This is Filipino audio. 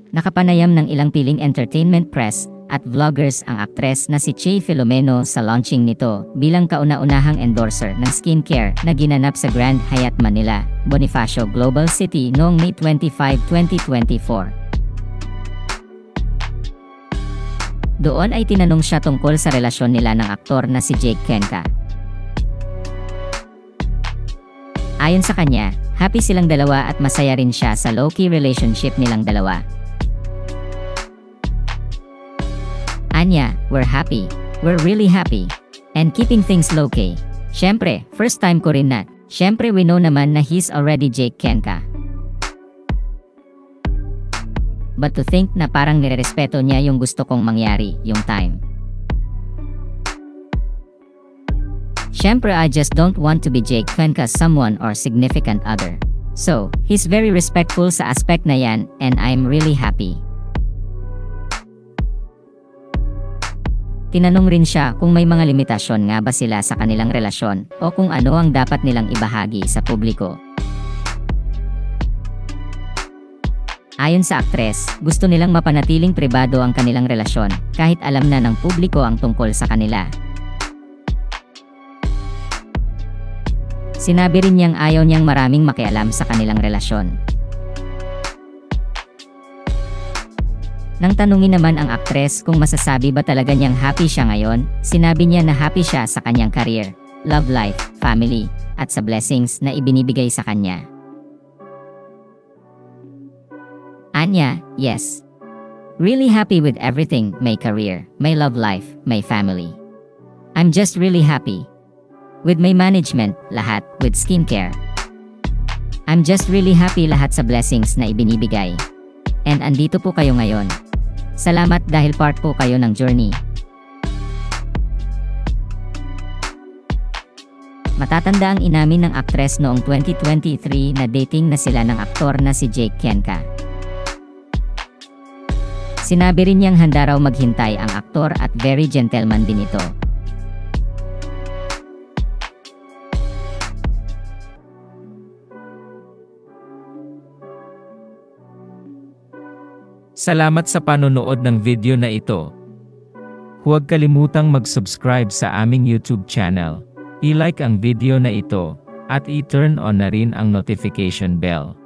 Nakapanayam ng ilang piling entertainment press at vloggers ang aktres na si Che Filomeno sa launching nito bilang kauna-unahang endorser ng skincare na ginanap sa Grand Hyatt Manila, Bonifacio Global City noong May 25, 2024. Doon ay tinanong siya tungkol sa relasyon nila ng aktor na si Jake Cuenca. Ayon sa kanya, happy silang dalawa at masaya rin siya sa low-key relationship nilang dalawa. Anya, we're happy. We're really happy. And keeping things low-key. Syempre, first time ko rin na. Syempre we know naman na he's already Jake Cuenca. But to think na parang nirerespeto niya yung gusto kong mangyari, yung time. Syempre I just don't want to be Jake Cuenca's someone or significant other. So, he's very respectful sa aspect na yan, and I'm really happy. Tinanong rin siya kung may mga limitasyon nga ba sila sa kanilang relasyon o kung ano ang dapat nilang ibahagi sa publiko. Ayon sa aktres, gusto nilang mapanatiling pribado ang kanilang relasyon kahit alam na ng publiko ang tungkol sa kanila. Sinabi rin niyang ayaw niyang maraming makialam sa kanilang relasyon. Nang tanungin naman ang aktres kung masasabi ba talaga niyang happy siya ngayon, sinabi niya na happy siya sa kanyang career, love life, family, at sa blessings na ibinibigay sa kanya. Anya, yes. Really happy with everything, my career, my love life, my family. I'm just really happy. With my management, lahat, with skincare. I'm just really happy lahat sa blessings na ibinibigay. And andito po kayo ngayon. Salamat dahil part po kayo ng journey. Matatanda ang inamin ng aktres noong 2023 na dating na sila ng aktor na si Jake Cuenca. Sinabi rin niyang handa raw maghintay ang aktor at very gentleman din ito. Salamat sa panonood ng video na ito. Huwag kalimutang mag-subscribe sa aming YouTube channel, i-like ang video na ito, at i-turn on na rin ang notification bell.